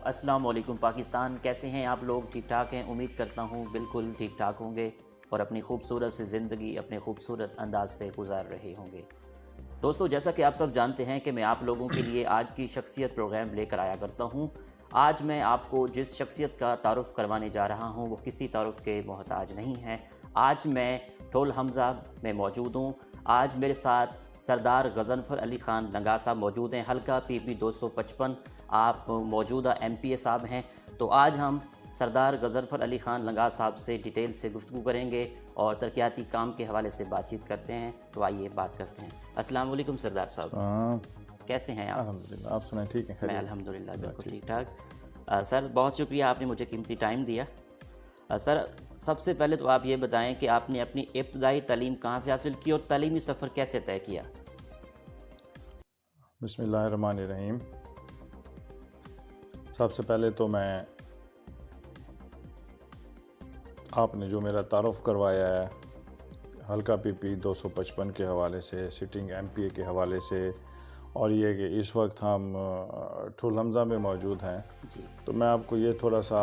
السلام علیکم پاکستان، کیسے ہیں آپ لوگ؟ ٹھیک ٹھاک ہیں؟ امید کرتا ہوں بالکل ٹھیک ٹھاک ہوں گے اور اپنی خوبصورت سی زندگی اپنے خوبصورت انداز سے گزار رہے ہوں گے۔ دوستو، جیسا کہ آپ سب جانتے ہیں کہ میں آپ لوگوں کے لیے آج کی شخصیت پروگرام لے کر آیا کرتا ہوں۔ آج میں آپ کو جس شخصیت کا تعارف کروانے جا رہا ہوں وہ کسی تعارف کے محتاج نہیں ہے۔ آج میں ٹھول حمزہ میں موجود ہوں۔ آج میرے ساتھ سردار غضنفر علی خان لنگا صاحب موجود ہیں، حلقہ PP 255۔ آپ موجودہ MP صاحب ہیں، تو آج ہم سردار غضنفر علی خان لنگا صاحب سے ڈیٹیل سے گفتگو کریں گے اور ترقیاتی کام کے حوالے سے بات چیت کرتے ہیں۔ تو آئیے بات کرتے ہیں۔ السلام علیکم سردار صاحب، کیسے ہیں آپ؟ الحمدللہ، آپ سنائیں؟ ٹھیک ہے؟ میں الحمدللہ بالکل ٹھیک ٹھاک۔ سر بہت شکریہ، آپ نے مجھے قیمتی ٹائم دیا۔ سر سب سے پہلے تو آپ یہ بتائیں کہ آپ نے اپنی ابتدائی تعلیم کہاں سے حاصل کی اور تعلیمی سفر کیسے طے کیا؟ بسم اللہ الرحمن الرحیم۔ سب سے پہلے تو میں آپ نے جو میرا تعارف کروایا ہے حلقہ PP 255 کے حوالے سے، سٹنگ MPA کے حوالے سے، اور یہ کہ اس وقت ہم ٹھول حمزہ میں موجود ہیں، تو میں آپ کو یہ تھوڑا سا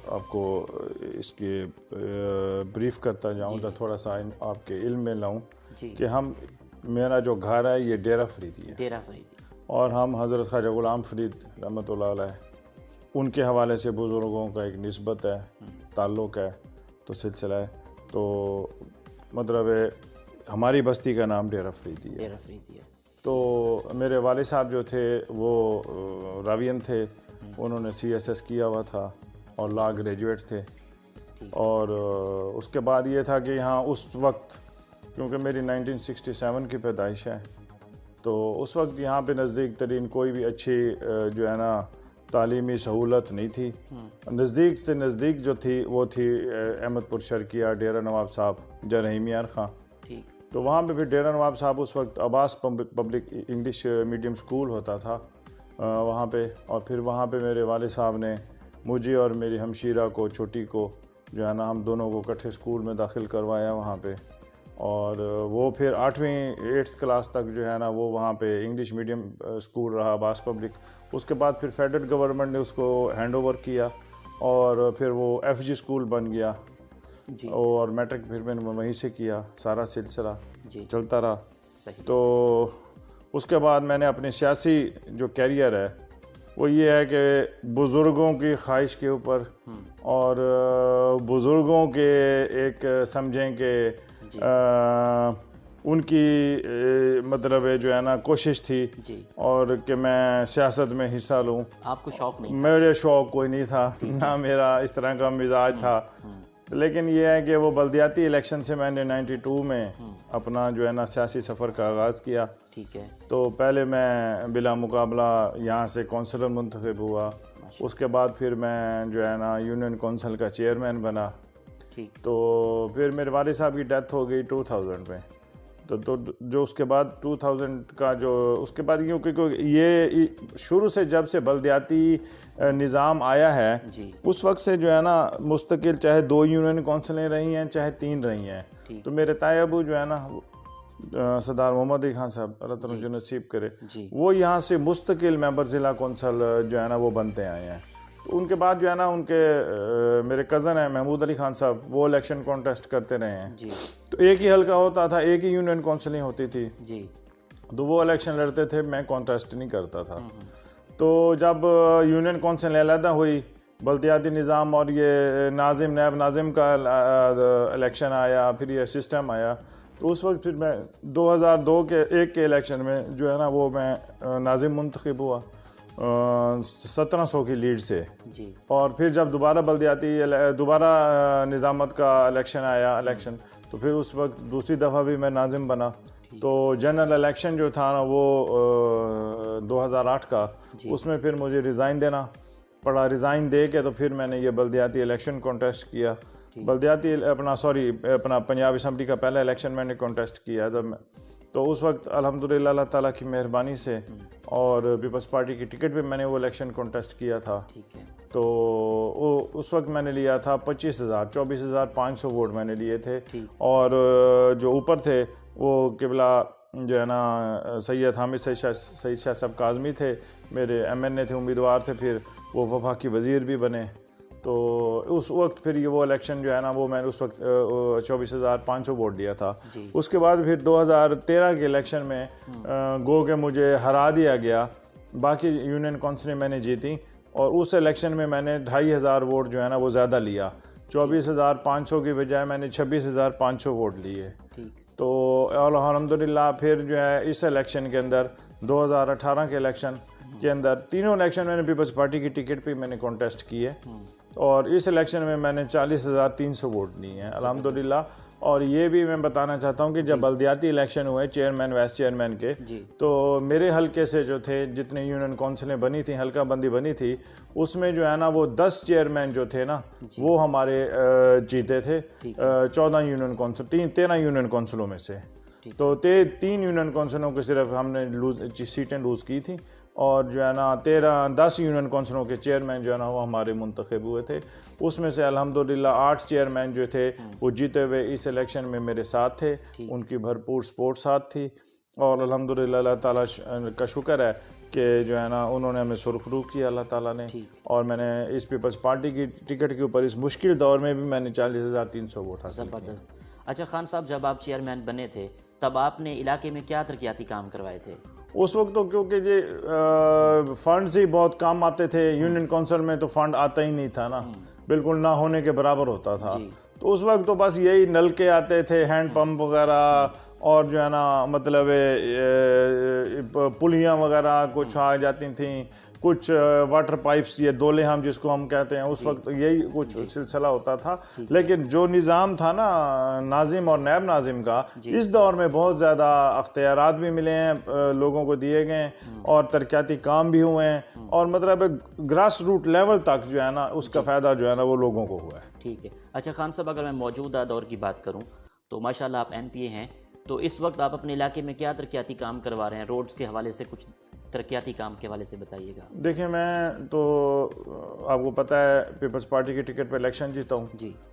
آپ کو اس کے بریف کرتا جاؤں تو تھوڑا سا آپ کے علم میں لاؤں کہ میرا جو گھر ہے یہ ڈیرہ فریدی ہے، اور ہم حضرت خواجہ غلام فرید رحمۃ اللہ علیہ ان کے حوالے سے بزرگوں کا ایک نسبت ہے، تعلق ہے، تو سلسلہ ہے، تو مطلب ہماری بستی کا نام ڈیرہ فریدی ہے۔ تو میرے والد صاحب جو تھے وہ راوین تھے، انہوں نے CSS کیا ہوا تھا اور لا گریجویٹ تھے، اور اس کے بعد یہ تھا کہ یہاں اس وقت کیونکہ میری 1967 کی پیدائش ہے، تو اس وقت یہاں پہ نزدیک ترین کوئی بھی اچھی جو ہے نا تعلیمی سہولت نہیں تھی۔ نزدیک سے نزدیک جو تھی وہ تھی احمد پور شرقیہ، ڈیرہ نواب صاحب، جرحیم یار خان، تو وہاں پہ پھر ڈیرہ نواب صاحب اس وقت عباس پبلک انگلش میڈیم سکول ہوتا تھا وہاں پہ، اور پھر وہاں پہ میرے والد صاحب نے مجھے اور میری ہمشیرہ کو، چھوٹی کو جو ہے نا، ہم دونوں کو اکٹھے سکول میں داخل کروایا وہاں پہ، اور وہ پھر 8ویں کلاس تک جو ہے نا وہ وہاں پہ انگلش میڈیم سکول رہا عباس پبلک۔ اس کے بعد پھر فیڈرل گورنمنٹ نے اس کو ہینڈ اوور کیا اور پھر وہ FG سکول بن گیا، اور میٹرک پھر میں نے وہیں سے کیا، سارا سلسلہ چلتا رہا۔ تو اس کے بعد میں نے اپنے سیاسی جو کیریئر ہے وہ یہ ہے کہ بزرگوں کی خواہش کے اوپر اور بزرگوں کے ایک سمجھیں کہ ان کی مطلب جو ہے نا کوشش تھی اور کہ میں سیاست میں حصہ لوں۔ آپ کو شوق نہیں؟ میرے شوق کوئی نہیں تھا، نہ میرا اس طرح کا مزاج تھا، لیکن یہ ہے کہ وہ بلدیاتی الیکشن سے میں نے 92 میں اپنا جو ہے نا سیاسی سفر کا آغاز کیا۔ تو پہلے میں بلا مقابلہ یہاں سے کونسلر منتخب ہوا، اس کے بعد پھر میں جو ہے نا یونین کونسل کا چیئرمین بنا، تو پھر میرے والد صاحب کی ڈیتھ ہو گئی 2000 میں، تو جو اس کے بعد 2000 کا جو اس کے بعد کیونکہ یہ شروع سے جب سے بلدیاتی نظام آیا ہے اس وقت سے جو ہے نا مستقل چاہے 2 یونین کونسلیں رہی ہیں چاہے 3 رہی ہیں، تو میرے تائی ابو جو ہے نا سردار محمد علی خان صاحب اللہ تعالیٰ جو نصیب کرے، وہ یہاں سے مستقل ممبر ضلع کونسل جو ہے نا وہ بنتے آئے ہیں۔ تو ان کے بعد جو ہے نا ان کے میرے کزن ہیں محمود علی خان صاحب، وہ الیکشن کانٹیسٹ کرتے رہے ہیں، تو ایک ہی حلقہ ہوتا تھا، ایک ہی یونین کونسلنگ ہوتی تھی، تو وہ الیکشن لڑتے تھے، میں کانٹیسٹ نہیں کرتا تھا۔ تو جب یونین کونسل علیحدہ ہوئی، بلدیاتی نظام اور یہ ناظم نیب ناظم کا الیکشن آیا، پھر یہ سسٹم آیا، تو اس وقت پھر میں 2002 کے ایک کے الیکشن میں جو ہے نا وہ میں ناظم منتخب ہوا 1700 کی لیڈ سے، اور پھر جب دوبارہ نظامت کا الیکشن آیا تو پھر اس وقت دوسری دفعہ بھی میں ناظم بنا۔ تو جنرل الیکشن جو تھا نا وہ 2008 کا، اس میں پھر مجھے ریزائن دینا پڑا، ریزائن دے کے تو پھر میں نے یہ بلدیاتی الیکشن کانٹیسٹ کیا، بلدیاتی اپنا پنجاب اسمبلی کا پہلا الیکشن میں نے کانٹیسٹ کیا جب میں، تو اس وقت الحمدللہ اللہ تعالیٰ کی مہربانی سے اور پیپلز پارٹی کی ٹکٹ پہ میں نے وہ الیکشن کانٹیسٹ کیا تھا، تو اس وقت میں نے لیا تھا 24,500 ووٹ میں نے لیے تھے، اور جو اوپر تھے وہ قبلہ جو ہے نا سید حامد سعید شاہ صاحب کاظمی تھے، میرے MNA تھے, امیدوار تھے, پھر وہ وفاقی وزیر بھی بنے. تو اس وقت پھر یہ وہ الیکشن جو ہے نا وہ میں نے اس وقت 24,500 ووٹ دیا تھا. اس کے بعد پھر 2013 کے الیکشن میں گو کہ مجھے ہرا دیا گیا. باقی یونین کونسلیں میں نے جیتی, اور اس الیکشن میں نے 2,500 ووٹ جو ہے نا وہ زیادہ لیا. 24,500 کی بجائے میں نے 26,500 ووٹ لیے. تو الحمدللہ پھر جو ہے اس الیکشن کے اندر 2018 کے الیکشن کے اندر تینوں الیکشن میں نے پیپلز پارٹی کی ٹکٹ پہ میں نے کانٹیسٹ کیے, اور اس الیکشن میں نے 40,300 ووٹ لیے ہیں الحمدللہ. اور یہ بھی میں بتانا چاہتا ہوں کہ جب بلدیاتی الیکشن ہوئے چیئرمین وائس چیئرمین کے, تو میرے حلقے سے جو تھے جتنے یونین کونسلیں بنی تھیں, حلقہ بندی بنی تھی, اس میں جو ہے نا وہ 10 چیئرمین جو تھے نا وہ ہمارے جیتے تھے 14 یونین کونسل 13 یونین کونسلوں میں سے. تو 3 یونین کونسلوں کے صرف ہم نے سیٹیں لوز کی تھیں, اور جو ہے نا 10 یونین کونسلوں کے چیئرمین جو ہے نا وہ ہمارے منتخب ہوئے تھے. اس میں سے الحمدللہ 8 چیئرمین جو تھے وہ جیتے ہوئے اس الیکشن میں میرے ساتھ تھے, ان کی بھرپور سپورٹ ساتھ تھی. اور الحمدللہ اللہ تعالیٰ کا شکر ہے کہ جو ہے نا انہوں نے ہمیں سرخرو کیا اللہ تعالیٰ نے. اور میں نے اس پیپلز پارٹی کی ٹکٹ کے اوپر اس مشکل دور میں بھی میں نے 40,300 ووٹ حاصل کیے. زبردست. اچھا خان صاحب, جب آپ چیئرمین بنے تھے تب آپ نے علاقے میں کیا ترقیاتی کام کروائے تھے؟ اس وقت تو کیونکہ یہ فنڈز ہی بہت کام آتے تھے, یونین کونسل میں تو فنڈ آتا ہی نہیں تھا نا, بالکل نہ ہونے کے برابر ہوتا تھا. تو اس وقت تو بس یہی نلکے آتے تھے, ہینڈ پمپ وغیرہ, اور جو ہے نا مطلب پلیاں وغیرہ کچھ آ جاتی تھیں, کچھ واٹر پائپس, یہ دولے ہم جس کو ہم کہتے ہیں, اس وقت یہی کچھ سلسلہ ہوتا تھا. لیکن جو نظام تھا نا ناظم اور نائب ناظم کا, اس دور میں بہت زیادہ اختیارات بھی ملے ہیں, لوگوں کو دیے گئے, اور ترقیاتی کام بھی ہوئے ہیں, اور مطلب گراس روٹ لیول تک جو ہے نا اس کا فائدہ جو ہے نا وہ لوگوں کو ہوا ہے. ٹھیک ہے. اچھا خان صاحب, اگر میں موجودہ دور کی بات کروں تو ماشاءاللہ آپ MPA ہیں, تو اس وقت آپ اپنے علاقے میں کیا ترقیاتی کام کروا رہے ہیں؟ روڈز کے حوالے سے کچھ ترقیاتی کام کے حوالے سے بتائیے گا. دیکھیں, میں تو آپ کو پتہ ہے پیپلز پارٹی کی ٹکٹ پہ الیکشن جیتا ہوں,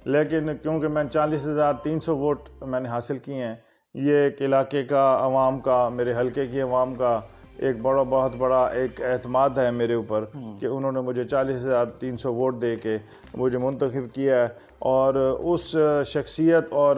لیکن کیونکہ میں 40,300 ووٹ میں نے حاصل کیے ہیں, یہ ایک علاقے کا عوام کا, میرے حلقے کی عوام کا ایک بہت بڑا ایک اعتماد ہے میرے اوپر کہ انہوں نے مجھے 40,300 ووٹ دے کے مجھے منتخب کیا ہے. اور اس شخصیت اور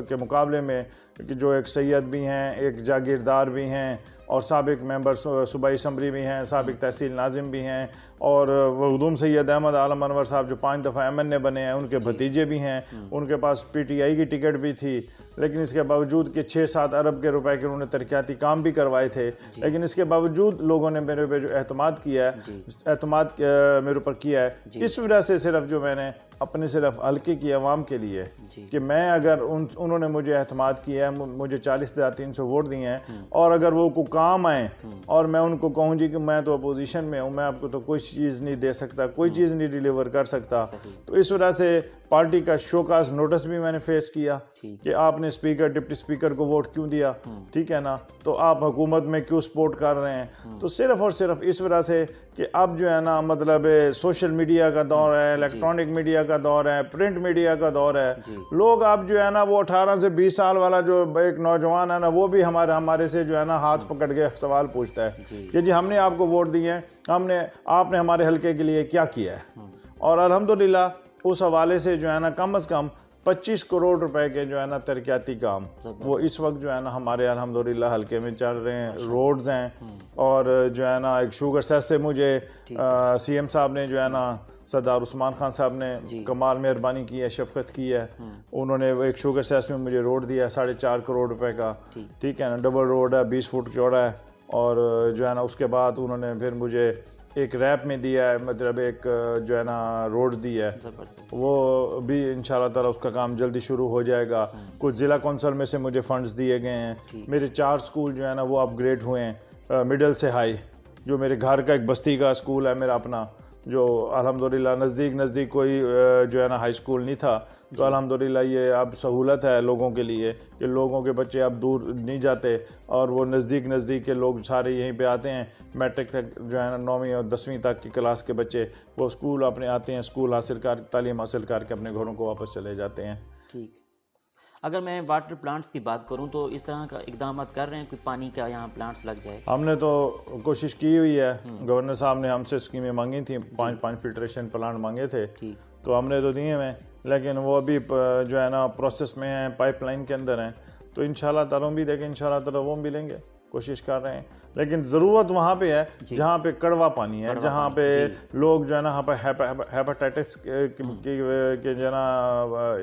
کے مقابلے میں جو ایک سید بھی ہیں, ایک جاگیردار بھی ہیں, اور سابق ممبر صوبائی اسمبلی بھی ہیں, سابق تحصیل ناظم بھی ہیں, اور مخدوم سید احمد عالم انور صاحب جو 5 دفعہ MNA بنے ہیں, ان کے بھتیجے بھی ہیں, ان کے پاس PTI کی ٹکٹ بھی تھی, لیکن اس کے باوجود کہ 6-7 ارب کے روپے کے انہوں نے ترقیاتی کام بھی کروائے تھے, لیکن اس کے باوجود لوگوں نے میرے پہ جو اعتماد کیا ہے, اعتماد میرے اوپر کیا ہے, اس وجہ سے صرف جو میں نے اپنے صرف حلقے کی عوام کے لیے کہ میں اگر انہوں نے مجھے اعتماد کیا ہے, مجھے 40,300 ووٹ دیے ہیں, اور اگر وہ کو کام آئیں اور میں ان کو کہوں جی کہ میں تو اپوزیشن میں ہوں, میں آپ کو تو کوئی چیز نہیں دے سکتا, کوئی چیز نہیں ڈیلیور کر سکتا, تو اس وجہ سے پارٹی کا شوکاز نوٹس بھی میں نے فیس کیا کہ آپ نے اسپیکر ڈپٹی اسپیکر کو ووٹ کیوں دیا, ٹھیک ہے نا, تو آپ حکومت میں کیوں سپورٹ کر رہے ہیں. تو صرف اور صرف اس وجہ سے کہ اب جو ہے نا مطلب سوشل میڈیا کا دور ہے, الیکٹرانک میڈیا کا دور ہے, پرنٹ میڈیا کا دور ہے, لوگ اب جو ہے نا وہ 18 سے 20 سال والا جو ایک نوجوان ہے نا, وہ بھی ہمارے سے جو ہے نا ہاتھ پکڑ کے سوال پوچھتا ہے کہ جی ہم نے آپ کو ووٹ دیے ہیں, آپ نے ہمارے حلقے کے لیے کیا کیا ہے. اور الحمدللہ اس حوالے سے جو ہے نا کم از کم 25 کروڑ روپے کے جو ہے نا ترقیاتی کام وہ اس وقت جو ہے نا ہمارے الحمدللہ حلقے میں چل رہے ہیں. روڈز ہیں, اور جو ہے نا ایک شوگر سیس سے مجھے CM صاحب نے جو ہے نا سردار عثمان خان صاحب نے کمال مہربانی کی ہے, شفقت کی ہے, انہوں نے ایک شوگر سیس میں مجھے روڈ دیا 4.5 کروڑ روپے کا, ٹھیک ہے نا, ڈبل روڈ ہے, 20 فٹ چوڑا ہے, اور جو ہے نا اس کے بعد انہوں نے پھر مجھے ایک ریپ میں دیا ہے, مطلب ایک جو ہے نا روڈ دی ہے, وہ بھی انشاءاللہ تعالی اس کا کام جلدی شروع ہو جائے گا. کچھ ضلع کونسل میں سے مجھے فنڈز دیے گئے ہیں, میرے 4 سکول جو ہے نا وہ اپ گریڈ ہوئے ہیں, مڈل سے ہائی, جو میرے گھر کا ایک بستی کا سکول ہے میرا اپنا, جو الحمدللہ نزدیک کوئی جو ہے نا ہائی سکول نہیں تھا, تو الحمدللہ یہ اب سہولت ہے لوگوں کے لیے کہ لوگوں کے بچے اب دور نہیں جاتے, اور وہ نزدیک کے لوگ سارے یہیں پہ آتے ہیں. میٹرک تک جو ہے نا 9ویں اور 10ویں تک کی کلاس کے بچے وہ اسکول اپنے آتے ہیں, اسکول تعلیم حاصل کر کے اپنے گھروں کو واپس چلے جاتے ہیں. ٹھیک. اگر میں واٹر پلانٹس کی بات کروں تو اس طرح کا اقدامات کر رہے ہیں، کوئی پانی کا یہاں پلانٹس لگ جائے؟ ہم نے تو کوشش کی ہوئی ہے، گورنر صاحب نے ہم سے اسکیمیں مانگی تھیں، 5 فلٹریشن پلانٹ مانگے تھے، تو ہم نے تو دیے ہیں، لیکن وہ ابھی جو ہے نا پروسیس میں ہیں، پائپ لائن کے اندر ہیں، تو انشاءاللہ تعالیٰ بھی دیکھیں، انشاءاللہ تعالیٰ وہ ملیں گے، کوشش کر رہے ہیں، لیکن ضرورت وہاں پہ ہے جہاں پہ کڑوا پانی ہے، جہاں پہ لوگ جو ہے نا ہیپاٹائٹس کے جو ہے نا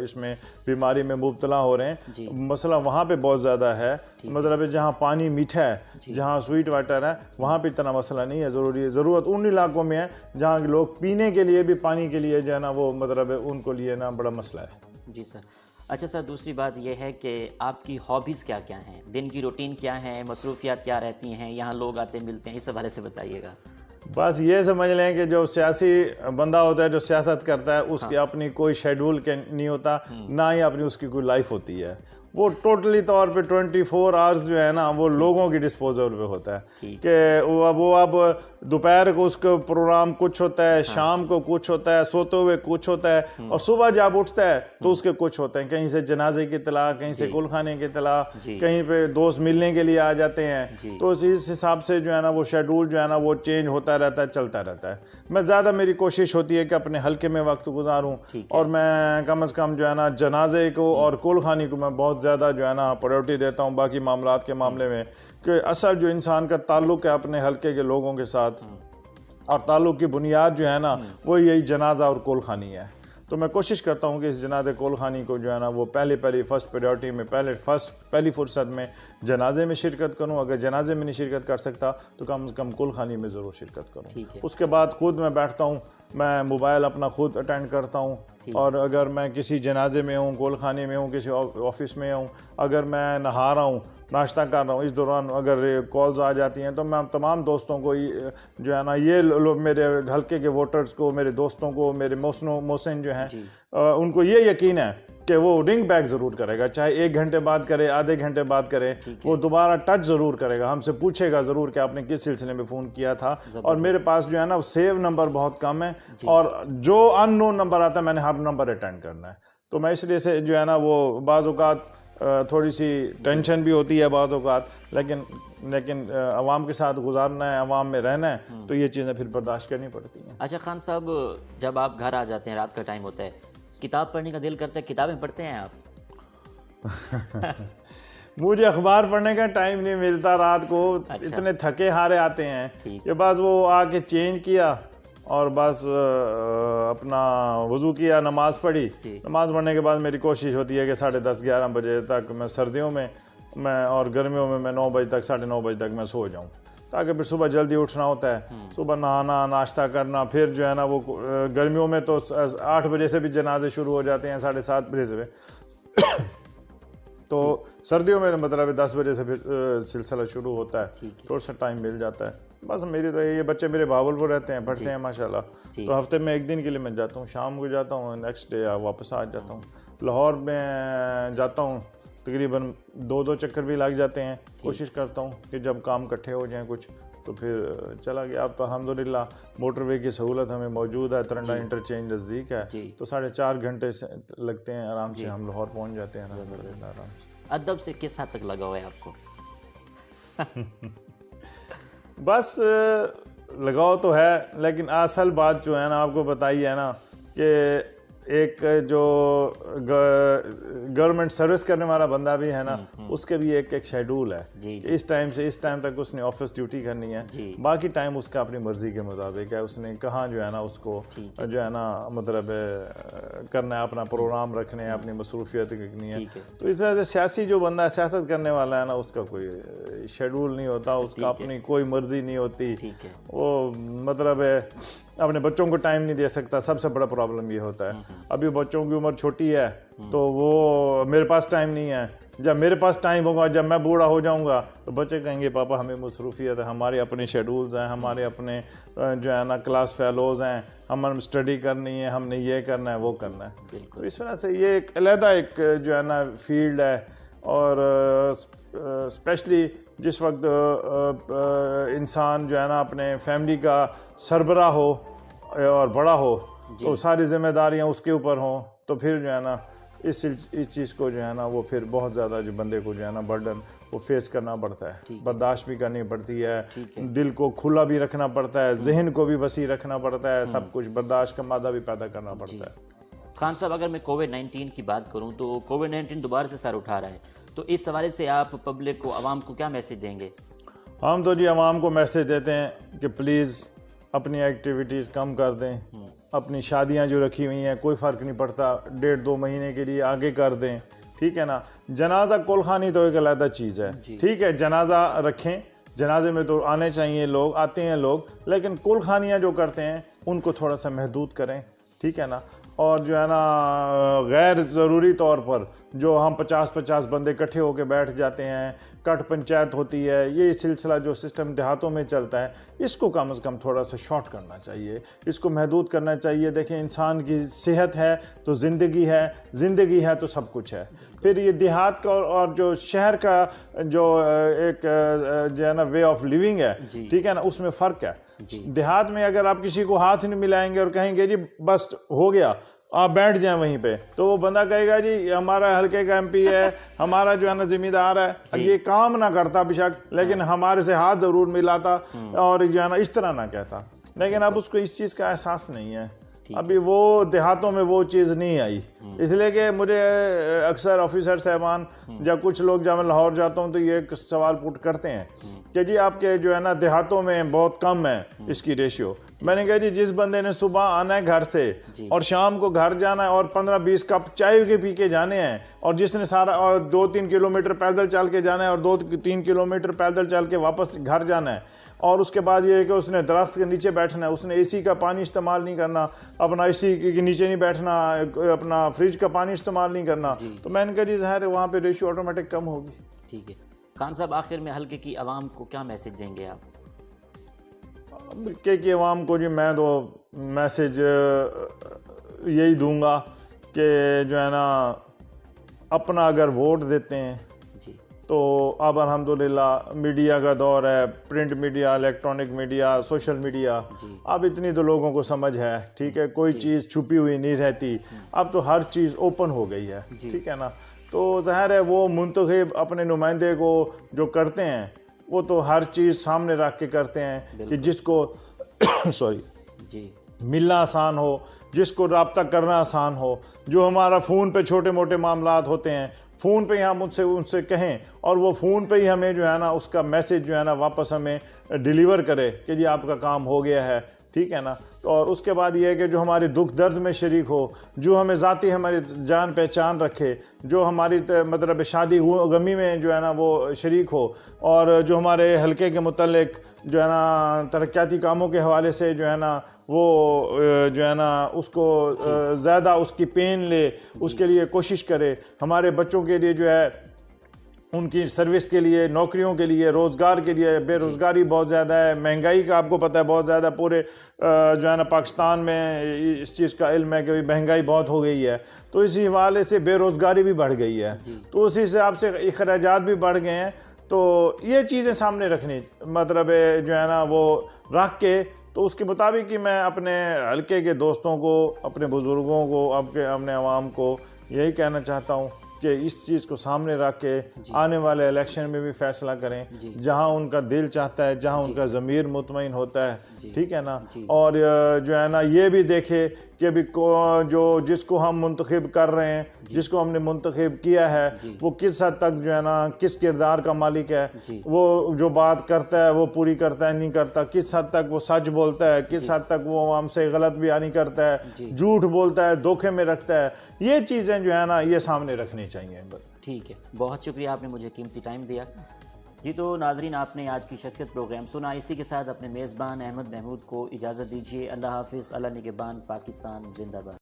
اس میں بیماری میں مبتلا ہو رہے ہیں، مسئلہ وہاں پہ بہت زیادہ ہے، مطلب جہاں پانی میٹھا ہے، جہاں سویٹ واٹر ہے، وہاں پہ اتنا مسئلہ نہیں ہے، ضرورت ان علاقوں میں ہے جہاں لوگ پینے کے لیے بھی پانی کے لیے جو ہے نا وہ مطلب ان کو لیے نا بڑا مسئلہ ہے۔ جی سر، اچھا سر، دوسری بات یہ ہے کہ آپ کی ہابیز کیا کیا ہیں، دن کی روٹین کیا ہیں، مصروفیات کیا رہتی ہیں، یہاں لوگ آتے ملتے ہیں، اس حوالے سے بتائیے گا۔ بس یہ سمجھ لیں کہ جو سیاسی بندہ ہوتا ہے، جو سیاست کرتا ہے، اس کی اپنی کوئی شیڈول نہیں ہوتا، نہ ہی اپنی اس کی کوئی لائف ہوتی ہے، وہ ٹوٹلی طور پہ 24 آورز جو ہے نا وہ لوگوں کی ڈسپوزل پہ ہوتا ہے کہ وہ اب دوپہر کو اس کا پروگرام کچھ ہوتا ہے، شام کو کچھ ہوتا ہے، سوتے ہوئے کچھ ہوتا ہے، اور صبح جب اٹھتا ہے تو اس کے کچھ ہوتے ہیں، کہیں سے جنازے کی اطلاع، کہیں سے کل خانے کی اطلاع، کہیں پہ دوست ملنے کے لیے آ جاتے ہیں، تو اس حساب سے جو ہے نا وہ شیڈول جو ہے نا وہ چینج ہوتا رہتا ہے، چلتا رہتا ہے۔ میں زیادہ میری کوشش ہوتی ہے کہ اپنے حلقے میں وقت گزاروں، اور میں کم از کم جو ہے نا جنازے کو اور کل خانی کو میں بہت زیادہ جو ہے نا پریورٹی دیتا ہوں باقی معاملات کے معاملے میں، کہ اصل جو انسان کا تعلق ہے اپنے حلقے کے لوگوں کے ساتھ، اور تعلق کی بنیاد جو ہے نا وہ یہی جنازہ اور کول خانی ہے۔ تو میں کوشش کرتا ہوں کہ اس جنازے کول خانی کو جو ہے نا وہ پہلی فرسٹ پریورٹی میں پہلی فرصت میں جنازے میں شرکت کروں، اگر جنازے میں نہیں شرکت کر سکتا تو کم از کم کول خانی میں ضرور شرکت کروں۔ اس کے بعد خود میں بیٹھتا ہوں، میں موبائل اپنا خود اٹینڈ کرتا ہوں، اور اگر میں کسی جنازے میں ہوں، کول خانے میں ہوں، کسی آفس میں ہوں، اگر میں نہا رہا ہوں، ناشتہ کر رہا ہوں، اس دوران اگر کالز آ جاتی ہیں تو میں تمام دوستوں کو جو ہے نا یہ لوگ میرے حلقے کے ووٹرز کو، میرے دوستوں کو، میرے محسن جو ہیں ان کو یہ یقین ہے کہ وہ رنگ بیک ضرور کرے گا، چاہے 1 گھنٹے بعد کرے، آدھے گھنٹے بعد کرے، وہ دوبارہ ٹچ ضرور کرے گا، ہم سے پوچھے گا ضرور کہ آپ نے کس سلسلے میں فون کیا تھا۔ اور میرے پاس جو ہے نا سیو نمبر بہت کم ہے، اور جو ان نون نمبر آتا ہے میں نے ہر نمبر اٹینڈ کرنا ہے، تو میں اس لیے سے جو ہے نا وہ بعض اوقات تھوڑی سی ٹینشن بھی ہوتی ہے بعض اوقات، لیکن عوام کے ساتھ گزارنا ہے، عوام میں رہنا ہے، تو یہ چیزیں پھر برداشت کرنی پڑتی ہیں۔ اچھا خان صاحب، جب آپ گھر آ جاتے ہیں، رات کا ٹائم ہوتا ہے، کتاب پڑھنے کا دل کرتا ہے، کتابیں پڑھتے ہیں آپ؟ مجھے اخبار پڑھنے کا ٹائم نہیں ملتا رات کو، اتنے تھکے ہارے آتے ہیں کہ بس وہ آ کے چینج کیا اور بس اپنا وضو کیا، نماز پڑھی، نماز پڑھنے کے بعد میری کوشش ہوتی ہے کہ 10:30 11 بجے تک میں سردیوں میں اور گرمیوں میں 9 بجے تک 9:30 بجے تک میں سو جاؤں، تاکہ پھر صبح جلدی اٹھنا ہوتا ہے، صبح نہانا، ناشتہ کرنا، پھر جو ہے نا وہ گرمیوں میں تو 8 بجے سے بھی جنازے شروع ہو جاتے ہیں، 7:30 بجے سے، تو سردیوں میں مطلب 10 بجے سے پھر سلسلہ شروع ہوتا ہے، تھوڑا سا ٹائم مل جاتا ہے۔ بس میری تو یہ بچے میرے بھاولپور رہتے ہیں، پڑھتے ہیں ماشاءاللہ، تو ہفتے میں 1 دن کے لیے میں جاتا ہوں، شام کو جاتا ہوں، نیکسٹ ڈے واپس آ جاتا ہوں۔ لاہور میں جاتا ہوں، تقریباً 2 چکر بھی لگ جاتے ہیں، کوشش کرتا ہوں کہ جب کام اکٹھے ہو جائیں کچھ تو پھر چلا گیا۔ اب تو الحمدللہ موٹر وے کی سہولت ہمیں موجود ہے، ترنڈا انٹرچینج نزدیک ہے، تو 4.5 گھنٹے لگتے ہیں، آرام سے ہم لاہور پہنچ جاتے ہیں آرام سے۔ ادب سے کس حد تک لگا ہوا ہے آپ کو؟ بس لگاؤ تو ہے، لیکن اصل بات جو ہے نا آپ کو بتائی ہے نا کہ ایک جو گورنمنٹ سروس کرنے والا بندہ بھی ہے نا، اس کے بھی ایک شیڈول ہے کہ اس ٹائم سے اس ٹائم تک اس نے آفس ڈیوٹی کرنی ہے، باقی ٹائم اس کا اپنی مرضی کے مطابق ہے، اس نے کہاں جو ہے نا اس کو جو ہے نا مطلب کرنا ہے، اپنا پروگرام رکھنے ہیں، اپنی مصروفیت رکھنی ہے۔ تو اس طرح سے سیاسی جو بندہ ہے، سیاست کرنے والا ہے نا، اس کا کوئی شیڈول نہیں ہوتا، اس کا اپنی کوئی مرضی نہیں ہوتی، وہ مطلب اپنے بچوں کو ٹائم نہیں دے سکتا، سب سے بڑا پرابلم یہ ہوتا ہے۔ ابھی بچوں کی عمر چھوٹی ہے تو وہ میرے پاس ٹائم نہیں ہے، جب میرے پاس ٹائم ہوگا، جب میں بوڑھا ہو جاؤں گا تو بچے کہیں گے پاپا ہمیں مصروفیت ہے، ہمارے اپنے شیڈولز ہیں، ہمارے اپنے جو ہے نا کلاس فیلوز ہیں، ہمیں اسٹڈی کرنی ہے، ہم نے یہ کرنا ہے، وہ کرنا ہے۔ تو اس وجہ سے یہ ایک علیحدہ ایک جو ہے نا فیلڈ ہے، اور اسپیشلی جس وقت انسان جو ہے نا اپنے فیملی کا سربراہ ہو اور بڑا ہو تو ساری ذمہ داریاں اس کے اوپر ہوں، تو پھر جو ہے نا اس چیز کو جو ہے نا وہ پھر بہت زیادہ جو بندے کو جو ہے نا برڈن وہ فیس کرنا پڑتا ہے، برداشت بھی کرنی پڑتی ہے، دل کو کھلا بھی رکھنا پڑتا ہے، ذہن کو بھی وسیع رکھنا پڑتا ہے، سب کچھ برداشت کا مادہ بھی پیدا کرنا پڑتا ہے۔ خان صاحب، اگر میں کووڈ-19 کی بات کروں تو کووڈ-19 دوبارہ سے سر اٹھا رہا ہے، تو اس حوالے سے آپ پبلک کو، عوام کو کیا میسج دیں گے؟ ہم تو جی عوام کو میسج دیتے ہیں کہ پلیز اپنی ایکٹیویٹیز کم کر دیں، اپنی شادیاں جو رکھی ہوئی ہیں کوئی فرق نہیں پڑتا، 1.5-2 مہینے کے لیے آگے کر دیں، ٹھیک ہے نا۔ جنازہ کلخانی تو ایک علیحدہ چیز ہے، ٹھیک ہے، جنازہ رکھیں، جنازے میں تو آنے چاہیے لوگ، آتے ہیں لوگ، لیکن کلخانیاں جو کرتے ہیں ان کو تھوڑا سا محدود کریں، ٹھیک ہے نا۔ اور جو ہے نا غیر ضروری طور پر جو ہم 50 بندے اکٹھے ہو کے بیٹھ جاتے ہیں، کٹ پنچایت ہوتی ہے، یہ سلسلہ جو سسٹم دیہاتوں میں چلتا ہے، اس کو کم از کم تھوڑا سا شارٹ کرنا چاہیے، اس کو محدود کرنا چاہیے۔ دیکھیں، انسان کی صحت ہے تو زندگی ہے، زندگی ہے تو سب کچھ ہے۔ پھر یہ دیہات کا اور جو شہر کا جو ایک جو ہے نا وے آف لیونگ ہے، ٹھیک ہے نا، اس میں فرق ہے۔ دیہات میں اگر آپ کسی کو ہاتھ نہیں ملائیں گے اور کہیں گے جی بس ہو گیا، آپ بیٹھ جائیں وہیں پہ، تو وہ بندہ کہے گا جی ہمارا حلقے کا ایم پی ہے، ہمارا جو ہے نا ذمہ دار ہے، یہ کام نہ کرتا بشک، لیکن ہمارے سے ہاتھ ضرور ملاتا اور جو ہے نا اس طرح نہ کہتا، لیکن اب اس کو اس چیز کا احساس نہیں ہے۔ ابھی وہ دیہاتوں میں وہ چیز نہیں آئی، اس لیے کہ مجھے اکثر آفیسر صاحبان جب کچھ لوگ جب میں لاہور جاتا ہوں تو یہ ایک سوال پوٹ کرتے ہیں کہ جی آپ کے جو ہے نا دیہاتوں میں بہت کم ہے اس کی ریشیو۔ میں نے کہا جی جس بندے نے صبح آنا ہے گھر سے اور شام کو گھر جانا ہے اور 15-20 کپ چائے کے پی کے جانے ہیں، اور جس نے سارا 2-3 کلومیٹر پیدل چل کے جانا ہے اور 2-3 کلومیٹر پیدل چل کے واپس گھر جانا ہے، اور اس کے بعد یہ ہے کہ اس نے درخت کے نیچے بیٹھنا ہے، اس نے اے سی کا پانی استعمال نہیں کرنا، اپنا اے سی کے نیچے نہیں بیٹھنا، اپنا فریج کا پانی استعمال نہیں کرنا، تو میں نے کہا جی ظاہر ہے وہاں پہ ریشیو آٹومیٹک کم ہوگی۔ ٹھیک ہے خان صاحب، آخر میں حلقے کی عوام کو کیا میسج دیں گے آپ؟ حلقے کی عوام کو جی میں تو میسج یہی دوں گا کہ جو ہے نا اپنا اگر ووٹ دیتے ہیں تو اب الحمدللہ میڈیا کا دور ہے، print media, electronic media, social media, اب اتنی تو لوگوں کو سمجھ ہے، ٹھیک ہے، کوئی چیز چھپی ہوئی نہیں رہتی، اب تو ہر چیز اوپن ہو گئی ہے، ٹھیک ہے نا۔ تو ظاہر ہے وہ منتخب اپنے نمائندے کو جو کرتے ہیں وہ تو ہر چیز سامنے رکھ کے کرتے ہیں کہ جس کو ملنا آسان ہو، جس کو رابطہ کرنا آسان ہو، جو ہمارا فون پہ چھوٹے موٹے معاملات ہوتے ہیں فون پہ ہی ہم ان سے کہیں اور وہ فون پہ ہی ہمیں جو ہے نا اس کا میسج جو ہے نا واپس ہمیں ڈیلیور کرے کہ جی آپ کا کام ہو گیا ہے، ٹھیک ہے نا۔ تو اور اس کے بعد یہ ہے کہ جو ہماری دکھ درد میں شریک ہو، جو ہمیں ذاتی ہماری جان پہچان رکھے، جو ہماری مطلب شادی غمی میں جو ہے نا وہ شریک ہو، اور جو ہمارے حلقے کے متعلق جو ہے نا ترقیاتی کاموں کے حوالے سے جو ہے نا وہ جو ہے نا اس کو زیادہ اس کی پین لے، اس کے لیے کوشش کرے، ہمارے بچوں کے لیے جو ہے ان کی سروس کے لیے، نوکریوں کے لیے، روزگار کے لیے، بے روزگاری بہت زیادہ ہے، مہنگائی کا آپ کو پتہ ہے بہت زیادہ پورے جو ہے نا پاکستان میں اس چیز کا علم ہے کہ مہنگائی بہت ہو گئی ہے، تو اسی حوالے سے بے روزگاری بھی بڑھ گئی ہے، تو اسی حساب سے اخراجات بھی بڑھ گئے ہیں، تو یہ چیزیں سامنے رکھنی مطلب جو ہے نا وہ رکھ کے تو اس کے مطابق ہی میں اپنے حلقے کے دوستوں کو، اپنے بزرگوں کو، اپنے عوام کو یہی کہنا چاہتا ہوں کہ اس چیز کو سامنے رکھ کے آنے والے الیکشن میں بھی فیصلہ کریں جہاں ان کا دل چاہتا ہے، جہاں ان کا ضمیر مطمئن ہوتا ہے، ٹھیک ہے نا۔ اور جو ہے نا یہ بھی دیکھے کہ ابھی جس کو ہم منتخب کر رہے ہیں، جس کو ہم نے منتخب کیا ہے، وہ کس حد تک جو ہے نا کس کردار کا مالک ہے، وہ جو بات کرتا ہے وہ پوری کرتا ہے نہیں کرتا، کس حد تک وہ سچ بولتا ہے، کس حد تک وہ ہم سے غلط بیانی کرتا ہے، جھوٹ بولتا ہے، دھوکے میں رکھتا ہے، یہ چیزیں جو ہے نا یہ سامنے رکھنی چاہیے۔ ٹھیک ہے، بہت شکریہ، آپ نے مجھے قیمتی ٹائم دیا جی۔ تو ناظرین، آپ نے آج کی شخصیت پروگرام سنا، اسی کے ساتھ اپنے میزبان احمد محمود کو اجازت دیجیے۔ اللہ حافظ، اللہ نگہبان، پاکستان زندہ باد۔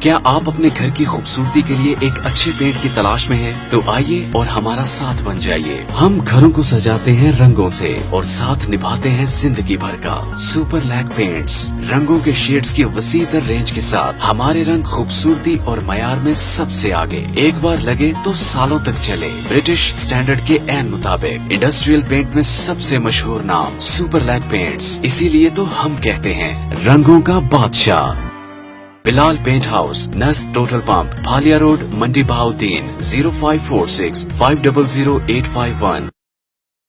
کیا آپ اپنے گھر کی خوبصورتی کے لیے ایک اچھے پینٹ کی تلاش میں ہیں؟ تو آئیے اور ہمارا ساتھ بن جائیے. ہم گھروں کو سجاتے ہیں رنگوں سے اور ساتھ نبھاتے ہیں زندگی بھر کا. سپر لیک پینٹس، رنگوں کے شیڈز کی وسیع تر رینج کے ساتھ ہمارے رنگ خوبصورتی اور معیار میں سب سے آگے. ایک بار لگے تو سالوں تک چلے. برٹش اسٹینڈرڈ کے عین مطابق انڈسٹریل پینٹ میں سب سے مشہور نام سپر لیک پینٹس. اسی لیے تو ہم کہتے ہیں رنگوں کا بادشاہ. بلال پینٹ ہاؤس، نسٹ total pump, Bhalia road, Mandi Bahauddin. 0546 500 851.